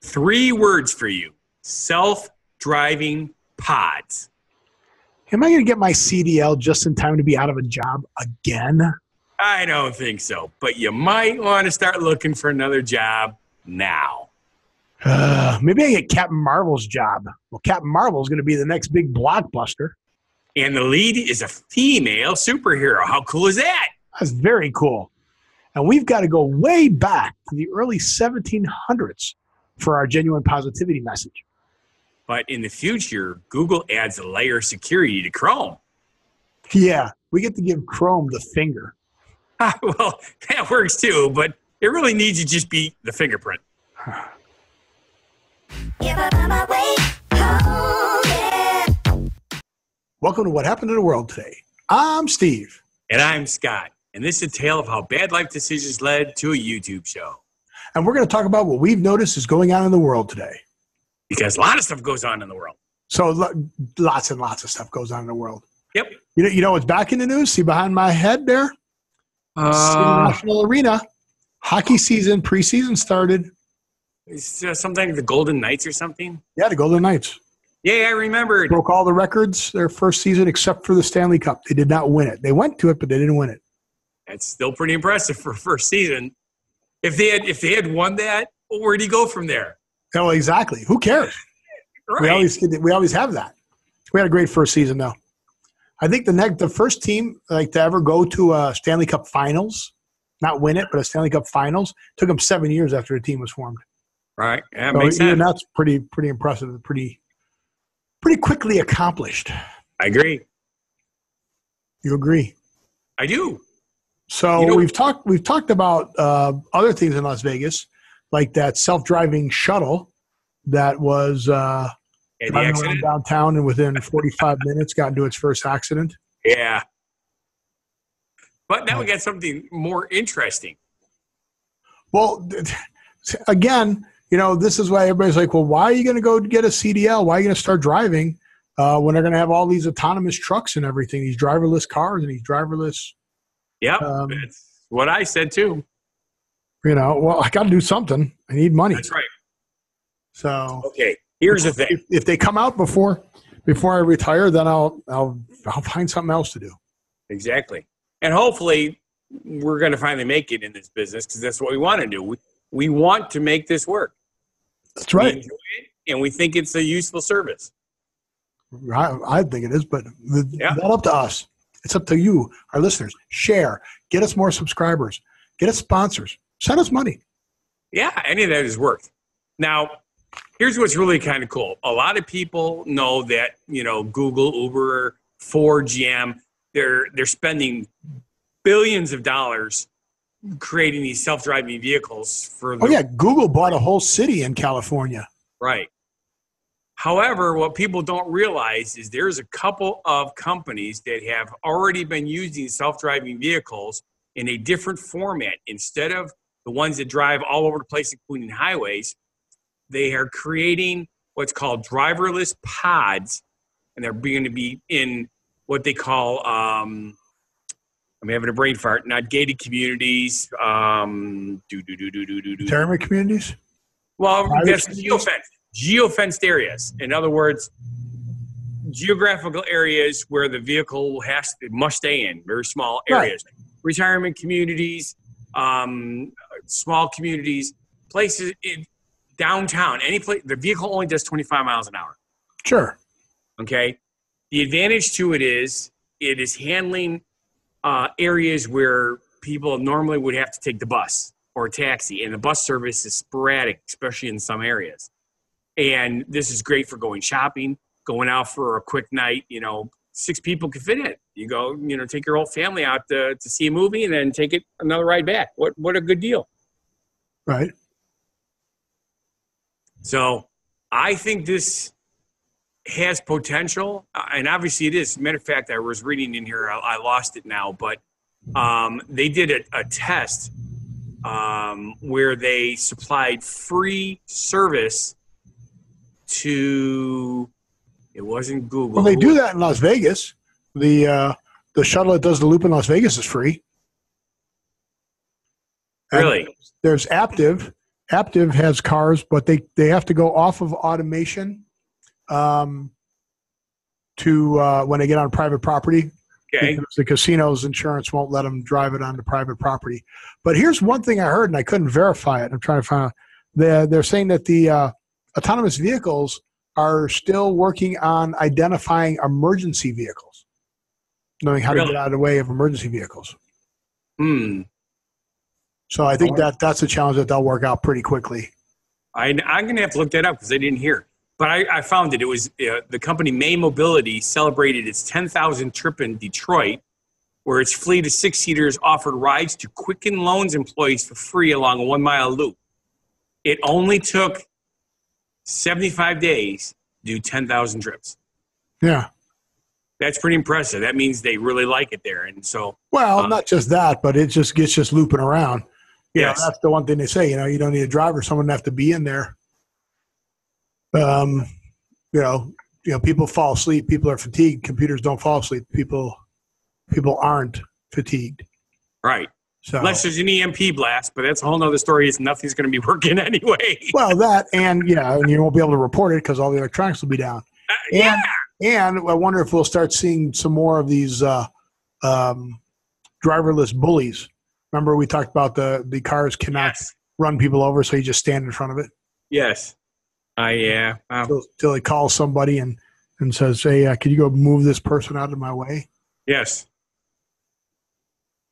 3 words for you. Self-driving pods. Am I going to get my CDL just in time to be out of a job again? I don't think so, but you might want to start looking for another job now. Maybe I get Captain Marvel's job. Well, Captain Marvel is going to be the next big blockbuster. And the lead is a female superhero. How cool is that? That's very cool. And we've got to go way back to the early 1700s for our genuine positivity message. But in the future, Google adds a layer of security to Chrome. Yeah, we get to give Chrome the finger. Well, that works too, but it really needs to just be the fingerprint. Welcome to What Happened in the World Today. I'm Steve. And I'm Scott. And this is a tale of how bad life decisions led to a YouTube show. And we're going to talk about what we've noticed is going on in the world today. Because a lot of stuff goes on in the world. So lots and lots of stuff goes on in the world. Yep. You know what's back in the news? See behind my head there? City National Arena. Hockey season, preseason started. It's something like the Golden Knights or something? Yeah, the Golden Knights. Yeah, I remembered. Broke all the records their first season except for the Stanley Cup. They did not win it. They went to it, but they didn't win it. That's still pretty impressive for first season. If they had won that, well, where'd he go from there? Oh, exactly. Who cares? Right. We always have that. We had a great first season, though. I think the first team to ever go to a Stanley Cup Finals, not win it, but a Stanley Cup Finals, took them 7 years after the team was formed. Right. Yeah, makes sense. And that's pretty impressive. Pretty quickly accomplished. I agree. You agree? I do. So we've talked about other things in Las Vegas, like that self-driving shuttle that was driving around downtown and within 45 minutes got into its first accident. Yeah. But now we got something more interesting. Well, again, this is why everybody's like, well, why are you going to go get a CDL? Why are you going to start driving when they're going to have all these autonomous trucks and everything, these driverless cars and these driverless. Yeah, that's what I said too. Well, I got to do something. I need money. That's right. So okay, here's the thing: if they come out before I retire, then I'll find something else to do. Exactly, and hopefully we're going to finally make it in this business because that's what we want to do. We want to make this work. That's right. We enjoy it, and we think it's a useful service. I think it is, but not up to us. It's up to you, our listeners. Share. Get us more subscribers. Get us sponsors. Send us money. Yeah, any of that is worth. Now, here's what's really kind of cool. A lot of people know that, Google, Uber, Ford, GM, they're spending billions of dollars creating these self-driving vehicles for Google bought a whole city in California. Right. However, what people don't realize is there's a couple of companies that have already been using self-driving vehicles in a different format. Instead of the ones that drive all over the place, including highways, they are creating what's called driverless pods, and they're going to be in what they call, I'm having a brain fart, not gated communities. Retirement communities? Well, that's geofenced areas. In other words, geographical areas where the vehicle must stay in, very small areas. Right. Retirement communities, small communities, places in downtown, any place. The vehicle only does 25 miles an hour. Sure. Okay. The advantage to it is handling areas where people normally would have to take the bus or a taxi, and the bus service is sporadic, especially in some areas. And this is great for going shopping, going out for a quick night. 6 people can fit in. You go, take your whole family out to see a movie and then take another ride back. What a good deal. Right. So I think this has potential, and obviously it is. Matter of fact, I was reading in here, I lost it now, but they did a test where they supplied free service to, it wasn't Google. Well, they do that in Las Vegas. The shuttle that does the loop in Las Vegas is free. Really? And there's Aptiv, Aptiv has cars, but they have to go off of automation to when they get on private property. Okay. Because the casino's insurance won't let them drive it onto private property. But here's one thing I heard, and I couldn't verify it. I'm trying to find out. They're saying that the autonomous vehicles are still working on identifying emergency vehicles, knowing how to get out of the way of emergency vehicles. So I think that's a challenge that they'll work out pretty quickly. I'm going to have to look that up because I didn't hear. But I found it. It was the company May Mobility celebrated its 10,000th trip in Detroit, where its fleet of six-seaters offered rides to Quicken Loans employees for free along a 1-mile loop. It only took 75 days to do 10,000 trips. Yeah. That's pretty impressive. That means they really like it there. And so, well, not just that, but it just gets looping around. Yes. That's the one thing they say, you don't need a driver. Someone have to be in there. People fall asleep. People are fatigued. Computers don't fall asleep. People aren't fatigued. Right. So, unless there's an EMP blast, but that's a whole nother story. Is nothing's going to be working anyway. Well, that and you won't be able to report it because all the electronics will be down. And I wonder if we'll start seeing some more of these driverless bullies. Remember we talked about the cars cannot run people over, so you just stand in front of it. Yes. Yeah. Till he calls somebody and says, "Hey, can you go move this person out of my way?" Yes.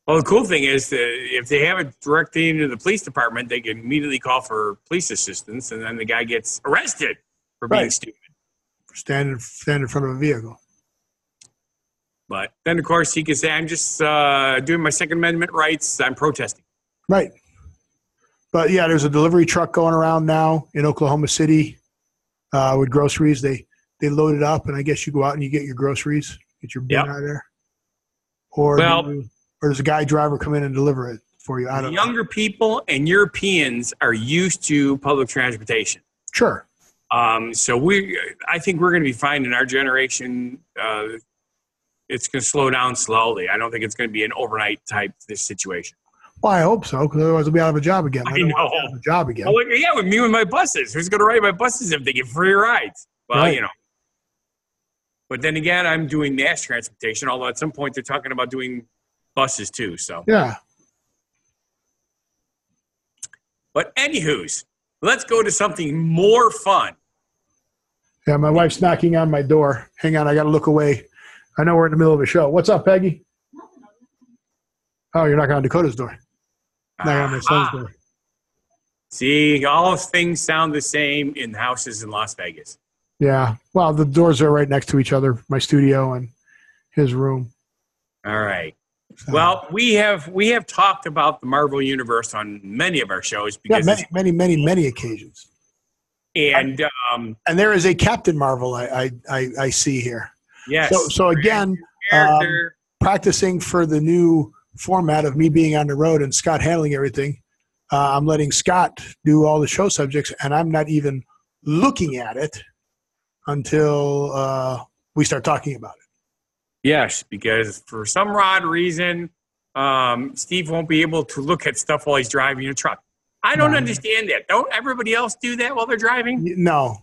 Well, the cool thing is that if they have it directly into the police department, they can immediately call for police assistance, and then the guy gets arrested for being stupid. Stand in front of a vehicle. But then, of course, he can say, "I'm just doing my Second Amendment rights. I'm protesting." Right. But yeah, there's a delivery truck going around now in Oklahoma City with groceries. They load it up, and I guess you go out and you get your groceries, get your bin out of there. Or does a guy driver come in and deliver it for you? I don't know. Younger people and Europeans are used to public transportation. Sure. So I think we're going to be fine in our generation. It's going to slow down slowly. I don't think it's going to be an overnight type this situation. Well, I hope so, because otherwise we'll be out of a job again. I know. Out of a job again. Well, yeah, with me and my buses. Who's going to ride my buses if they get free rides? Well, But then again, I'm doing mass transportation, although at some point they're talking about doing buses too. So yeah. But anywho's, let's go to something more fun. Yeah, my wife's knocking on my door. Hang on, I got to look away. I know we're in the middle of a show. What's up, Peggy? Oh, you're knocking on Dakota's door. Knocking on my son's door. See, all things sound the same in houses in Las Vegas. Yeah. Well, the doors are right next to each other, my studio and his room. All right. So, well, we have talked about the Marvel Universe on many of our shows. Because many occasions. And there is a Captain Marvel I see here. Yes. So again, practicing for the new format of me being on the road and Scott handling everything, I'm letting Scott do all the show subjects, and I'm not even looking at it until we start talking about it. Yes, because for some odd reason, Steve won't be able to look at stuff while he's driving a truck. I don't understand that. Don't everybody else do that while they're driving? No.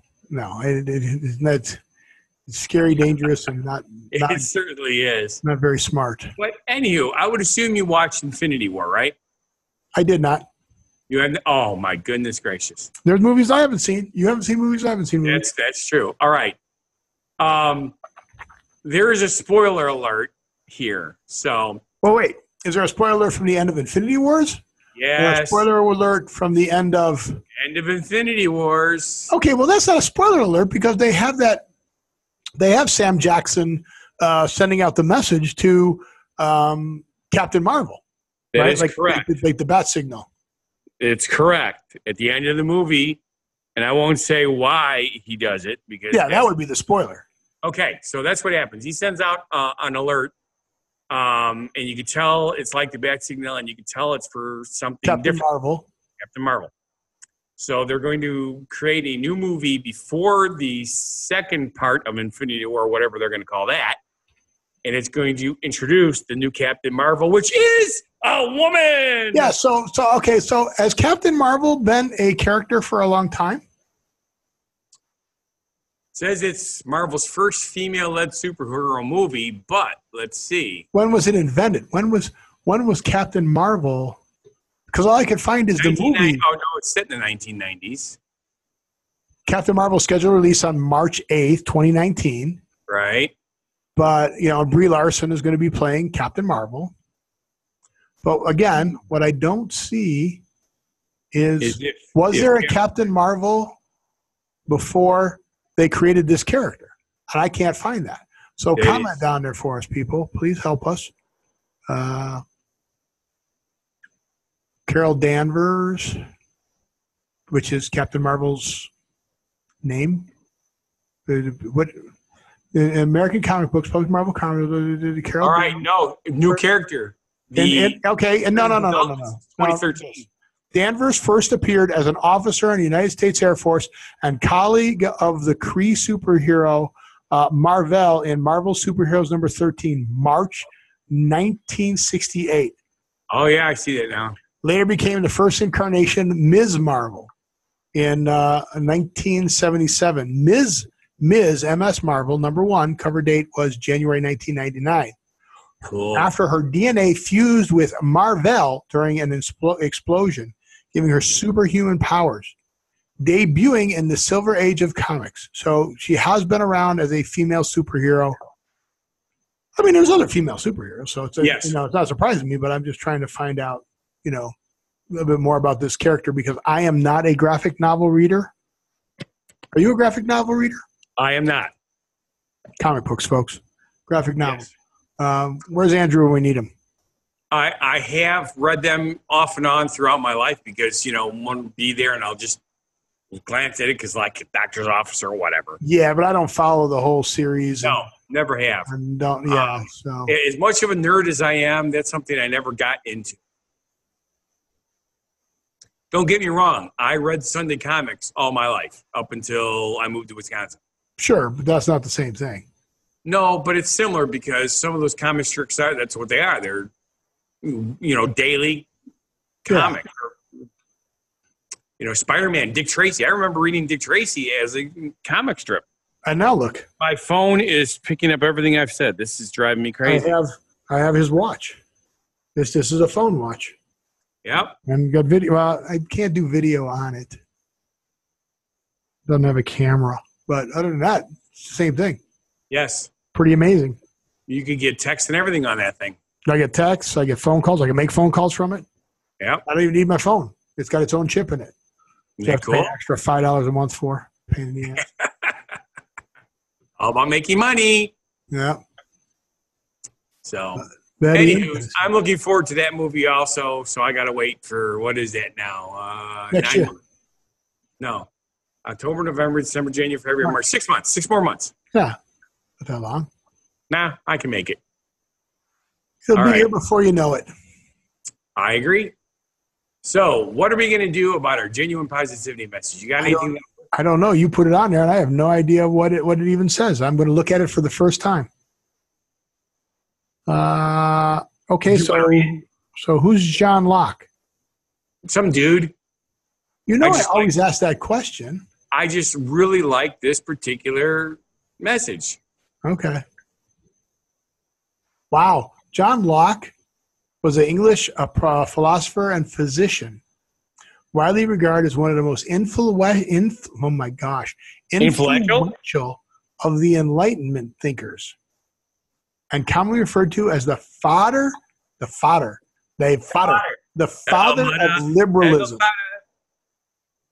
It's scary, dangerous, and not. It certainly is. Not very smart. But anywho, I would assume you watched Infinity War, right? I did not. You have? Oh my goodness gracious! There's movies I haven't seen. You haven't seen movies I haven't seen. Movies. That's true. All right. There is a spoiler alert here. So. Well, wait. Is there a spoiler alert from the end of Infinity Wars? Yes. Or a spoiler alert from the end of Infinity Wars. Okay, well that's not a spoiler alert because they have that. They have Sam Jackson sending out the message to Captain Marvel. That is correct. Like the bat signal. It's correct. At the end of the movie, and I won't say why he does it because that would be the spoiler. Okay, so that's what happens. He sends out an alert. And you can tell it's like the bat signal, and you can tell it's for something different. Captain Marvel. So they're going to create a new movie before the second part of Infinity War, whatever they're going to call that. and it's going to introduce the new Captain Marvel, which is a woman. Yeah. So has Captain Marvel been a character for a long time? Says it's Marvel's first female-led superhero movie, but let's see. When was it invented? When was Captain Marvel? Because all I could find is the movie. Oh no, it's set in the 1990s. Captain Marvel scheduled release on March 8th, 2019. Right. But Brie Larson is going to be playing Captain Marvel. But again, what I don't see is was there a Captain Marvel before they created this character? And I can't find that. So comment down there for us, people. Please help us. Carol Danvers, which is Captain Marvel's name. What American comic books, post Marvel comics. Carol. All right, Danvers. no new character. No. 2013. Danvers first appeared as an officer in the United States Air Force and colleague of the Kree superhero Marvel in Marvel Superheroes number 13, March 1968. Oh, yeah, I see that now. Later became the first incarnation, Ms. Marvel, in 1977. Ms. MS Marvel, number 1, cover date was January 1999. Cool. After her DNA fused with Marvel during an explosion, giving her superhuman powers, debuting in the Silver Age of comics. So she has been around as a female superhero. I mean, there's other female superheroes, so it's it's not surprising me, but I'm just trying to find out, a little bit more about this character because I am not a graphic novel reader. Are you a graphic novel reader? I am not. Comic books, folks. Graphic novels. Yes. Where's Andrew when we need him? I have read them off and on throughout my life because, one would be there and I'll just glance at it because like a doctor's office or whatever. Yeah, but I don't follow the whole series. No, never have. And so. As much of a nerd as I am, that's something I never got into. Don't get me wrong. I read Sunday comics all my life up until I moved to Wisconsin. Sure, but that's not the same thing. No, but it's similar because some of those comic strips that's what they are. They're, daily comic. Or, Spider-Man, Dick Tracy. I remember reading Dick Tracy as a comic strip. And now look. My phone is picking up everything I've said. This is driving me crazy. I have his watch. This is a phone watch. Yep. And got video. Well, I can't do video on it. Doesn't have a camera. But other than that, it's the same thing. Yes. Pretty amazing. You could get text and everything on that thing. I get texts. I get phone calls. I can make phone calls from it. Yeah. I don't even need my phone. It's got its own chip in it. Yeah, cool. Pay an extra $5 a month for. Pain in the ass. All about making money. Yeah. So, anywho, I'm looking forward to that movie also. So I got to wait for, what is that now? Next year. No. October, November, December, January, February, March. 6 months. 6 more months. Yeah. Not that long. Nah, I can make it. It'll be here before you know it. I agree. So, what are we going to do about our genuine positivity message? You got anything? I don't know. You put it on there, and I have no idea what it even says. I'm going to look at it for the first time. Okay, so who's John Locke? Some dude. I always ask that question. I just really like this particular message. Okay. Wow. John Locke was an English philosopher and physician, widely regarded as one of the most influential of the Enlightenment thinkers, and commonly referred to as the father of liberalism.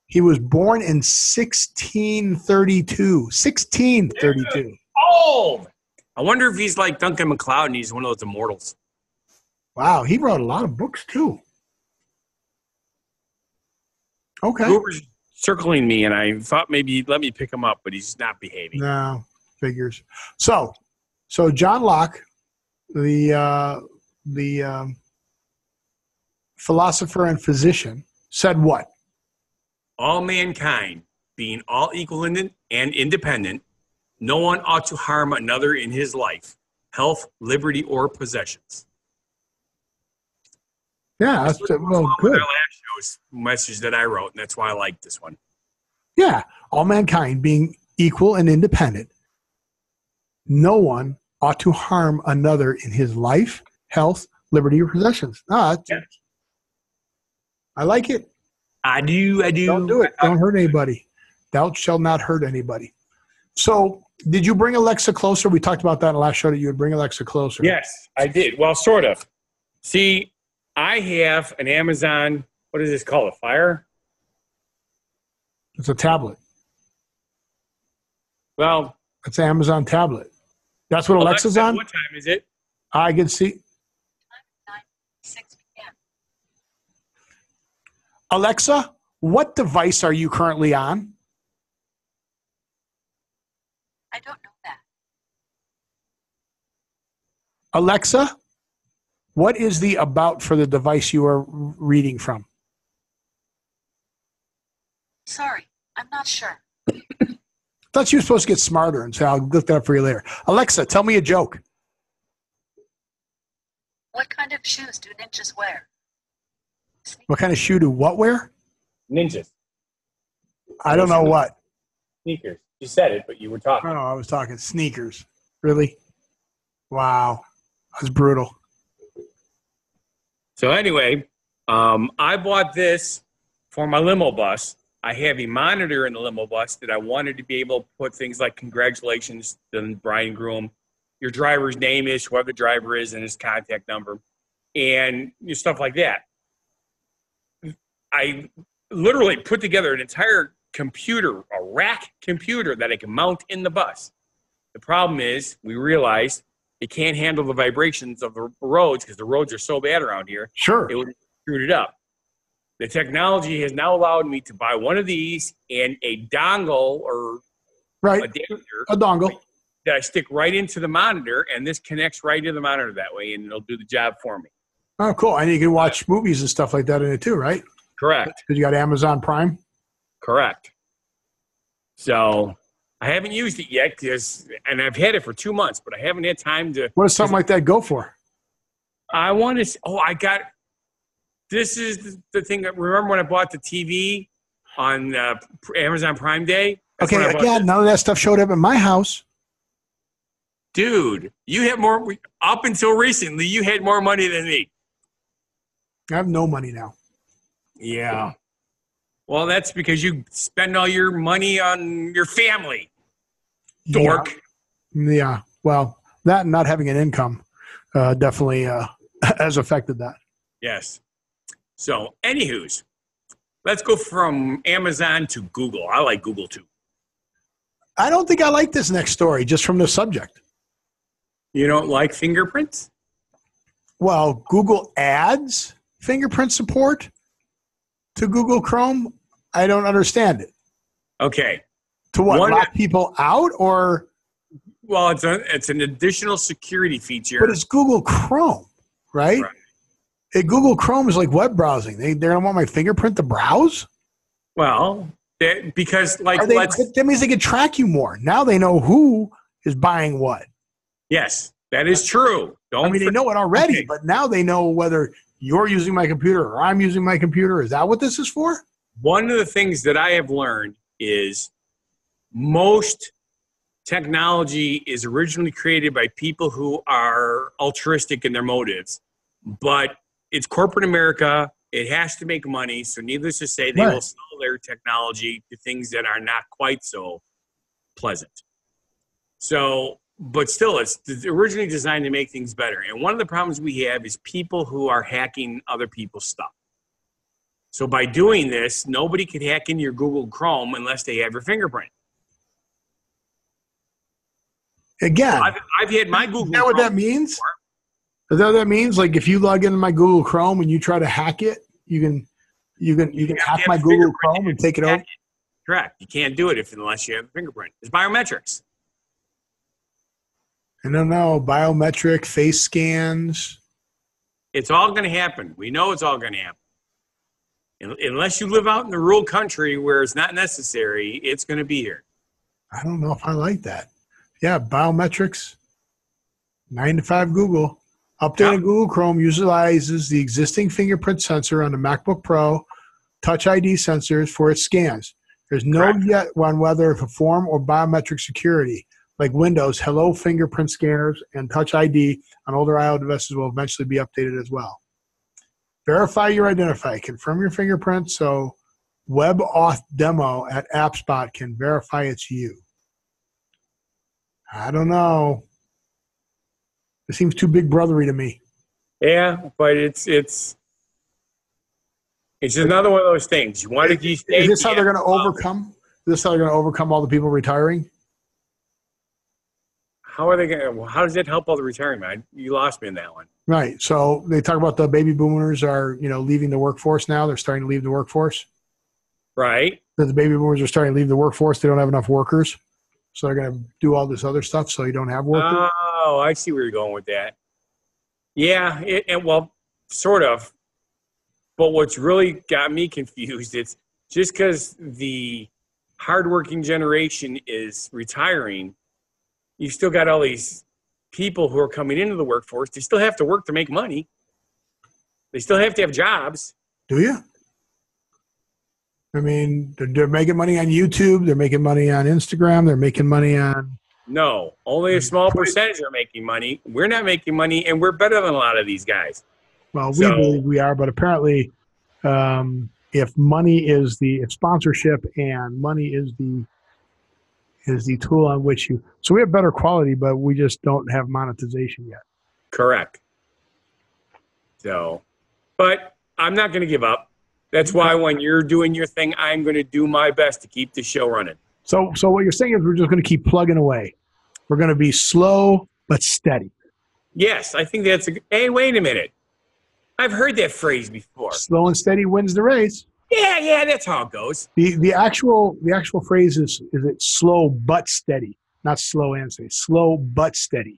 He was born in 1632. 1632. Oh! I wonder if he's like Duncan MacLeod and he's one of those immortals. Wow, he wrote a lot of books too. Okay. Hoover's circling me, and I thought maybe he'd let me pick him up, but he's not behaving. No, figures. So John Locke, the philosopher and physician, said what? All mankind, being all equal and independent, no one ought to harm another in his life, health, liberty, or possessions. Yeah, that's well, good. Our last show's message that I wrote, and that's why I like this one. Yeah, all mankind being equal and independent. No one ought to harm another in his life, health, liberty, or possessions. I like it. I do. Don't do it. Don't hurt anybody. Thou shalt not hurt anybody. So, did you bring Alexa closer? We talked about that in the last show that you would bring Alexa closer. Yes, I did. Well, sort of. See, I have an Amazon, what is this called? A Fire? It's a tablet. Well, it's an Amazon tablet. That's what Alexa's on? What time is it? I can see. 6 p.m. Alexa, what device are you currently on? I don't know that. Alexa, what is the about for the device you are reading from? Sorry, I'm not sure. I thought you were supposed to get smarter and say, I'll look that up for you later. Alexa, tell me a joke. What kind of shoes do ninjas wear? What kind of shoe do what wear? Ninjas. I don't know what. Sneakers. You said it, but you were talking. Oh, I was talking sneakers. Really? Wow. That's brutal. So anyway, I bought this for my limo bus. I have a monitor in the limo bus that I wanted to be able to put things like congratulations to the bride and groom, your driver's name is, whoever the driver is, and his contact number, and stuff like that. I literally put together an entire computer, a rack computer that I can mount in the bus. The problem is we realized it can't handle the vibrations of the roads because the roads are so bad around here. Sure. It would have screwed it up. The technology has now allowed me to buy one of these and a dongle or a dongle that I stick right into the monitor, and this connects right into the monitor that way, and it'll do the job for me. Oh, cool. And you can watch movies and stuff like that in it too, right? Correct. Because you got Amazon Prime? Correct. So I haven't used it yet, and I've had it for 2 months, but I haven't had time to. What does something like that go for? I want to. This is the thing. Remember when I bought the TV on Amazon Prime Day? Okay, again, none of that stuff showed up at my house. Dude, you had more. Up until recently, you had more money than me. I have no money now. Yeah. Well, that's because you spend all your money on your family. Dork. Yeah. Well, that and not having an income definitely has affected that. Yes. So, anywho's, let's go from Amazon to Google. I like Google too. I don't think I like this next story just from the subject. You don't like fingerprints? Well, Google adds fingerprint support to Google Chrome. I don't understand it. Okay. To what? Lock people out or? Well, it's an additional security feature. But it's Google Chrome, right? Google Chrome is like web browsing. They're going to want my fingerprint to browse? Well, because that means they can track you more. Now they know who is buying what. Yes, that is true. They know it already, but now they know whether you're using my computer or I'm using my computer. Is that what this is for? One of the things that I have learned is most technology is originally created by people who are altruistic in their motives, but it's corporate America. It has to make money. So needless to say, they will sell their technology to things that are not quite so pleasant. So, but still, it's originally designed to make things better. And one of the problems we have is people who are hacking other people's stuff. So by doing this, nobody can hack into your Google Chrome unless they have your fingerprint. Again, I've had my Google Chrome. Is that what that means? Is that what that means? Like if you log into my Google Chrome and you try to hack it, you can hack my Google Chrome and take it over? Correct. You can't do it unless you have a fingerprint. It's biometrics. I don't know. Biometric, face scans. It's all going to happen. We know it's all going to happen. Unless you live out in the rural country where it's not necessary, it's going to be here. I don't know if I like that. Yeah, biometrics. 9 to 5 Google. Updated Google Chrome utilizes the existing fingerprint sensor on the MacBook Pro Touch ID sensors for its scans. There's no yet on whether for form or biometric security, like Windows, Hello fingerprint scanners and Touch ID on older iOS devices will eventually be updated as well. Verify your identity. Confirm your fingerprint so WebAuth demo at AppSpot can verify it's you. I don't know. It seems too big brothery to me. Yeah, but it's another one of those things. You want to be safe. Is this how they're going to overcome? Is this how they're going to overcome all the people retiring? How are they going to? How does it help all the retiring, man? You lost me in that one. Right. So they talk about the baby boomers are, leaving the workforce now. They're starting to leave the workforce. Right. The baby boomers are starting to leave the workforce. They don't have enough workers. So they're going to do all this other stuff so you don't have workers. Oh, I see where you're going with that. Yeah, well, sort of. But what's really got me confused, it's just because the hardworking generation is retiring, you still got all these people who are coming into the workforce. They still have to work to make money. They still have to have jobs. Do you? I mean, they're making money on YouTube. They're making money on Instagram. They're making money on... No, only a small percentage are making money. We're not making money, and we're better than a lot of these guys. Well, we believe we are, but apparently if money is if sponsorship and money is the tool on which you... So we have better quality, but we just don't have monetization yet. Correct. So, but I'm not going to give up. That's why when you're doing your thing, I'm going to do my best to keep the show running. So what you're saying is we're just going to keep plugging away. We're going to be slow but steady. Yes, I think that's hey, wait a minute. I've heard that phrase before. Slow and steady wins the race. Yeah, that's how it goes. The actual phrase is it slow but steady, not slow and steady. Slow but steady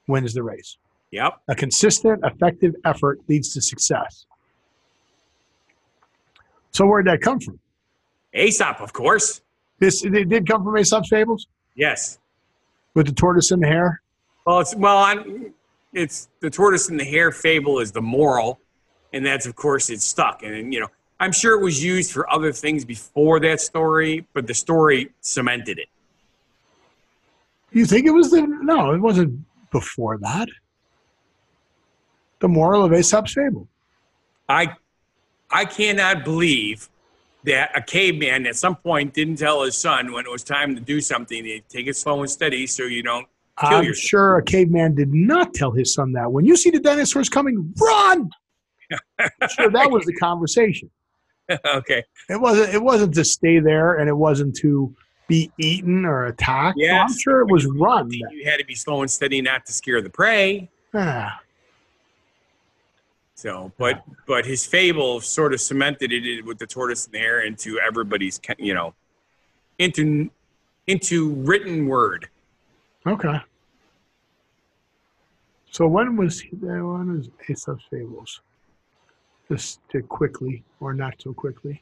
wins the race. Yep. A consistent, effective effort leads to success. So where did that come from? Aesop, of course. It did come from Aesop's Fables? Yes. With the tortoise and the hare? Well, it's the tortoise and the hare fable is the moral, and that's, of course, it's stuck. And, I'm sure it was used for other things before that story, but the story cemented it. You think it was no, it wasn't before that. The moral of Aesop's Fable. I cannot believe that a caveman at some point didn't tell his son when it was time to do something, to take it slow and steady so you don't kill yourself. I'm sure a caveman did not tell his son that. When you see the dinosaurs coming, run! I'm sure that was the conversation. Okay. It wasn't to stay there, and it wasn't to be eaten or attacked. Yes. I'm sure it was run. You had to be slow and steady not to scare the prey. So, but his fable sort of cemented it with the tortoise and the hare into everybody's, into written word. Okay. So when was Aesop's Fables? Just to quickly, or not so quickly.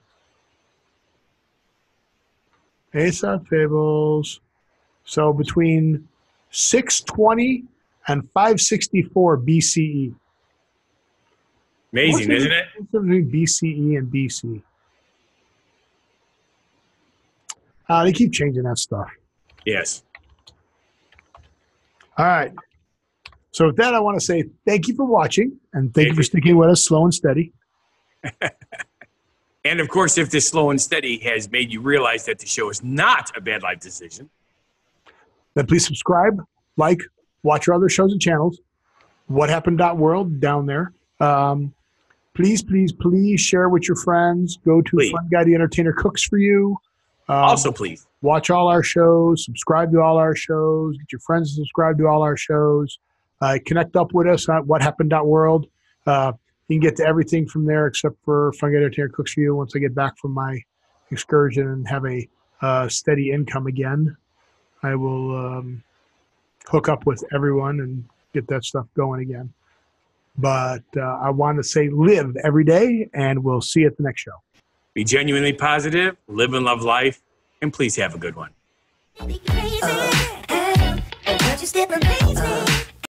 Aesop's Fables. So between 620 and 564 BCE. Amazing, isn't it? Between BCE and BC. They keep changing that stuff. Yes. All right. So with that, I want to say thank you for watching, and thank you for sticking with us slow and steady. And, of course, if this slow and steady has made you realize that the show is not a bad life decision, then please subscribe, like, watch our other shows and channels. WhatHappened.world down there. Please share with your friends. Go to Fun Guy the Entertainer Cooks for You. Also, please. Watch all our shows. Subscribe to all our shows. Get your friends to subscribe to all our shows. Connect up with us at WhatHappened.world. You can get to everything from there except for Fun Guy the Entertainer Cooks for You once I get back from my excursion and have a steady income again. I will hook up with everyone and get that stuff going again. But I want to say live every day, and we'll see you at the next show. Be genuinely positive, live and love life, and please have a good one. Be crazy, but you still amaze me.